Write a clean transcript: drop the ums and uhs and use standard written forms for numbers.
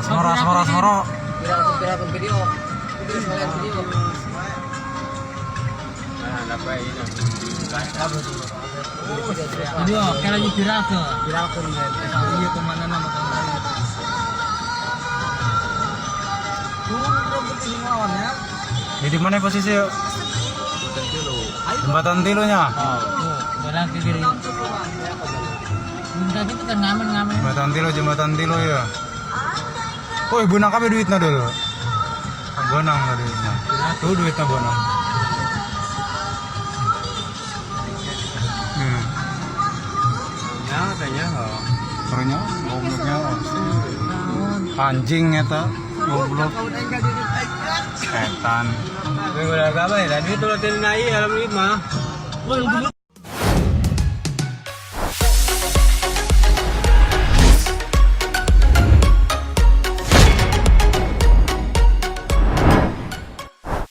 Semoro. Viral video. Video. Nah, dapat ini. Video, kayak lagi viral ke. Iya kemana nama kamu? Di mana posisi? Jembatan Tilunya. Jalan ke kiri. Minta gitu kan ngamen. Jembatan Tilu ya. Oh, bonang kabeh duitna dulu. Bonang duitnya. Tuh duitnya bonang. Ya katanya. Barunya gobloknya. Anjing eta. Goblok. Setan. Gue udah gambar ya. Tadi tuh latihan naik alam 5.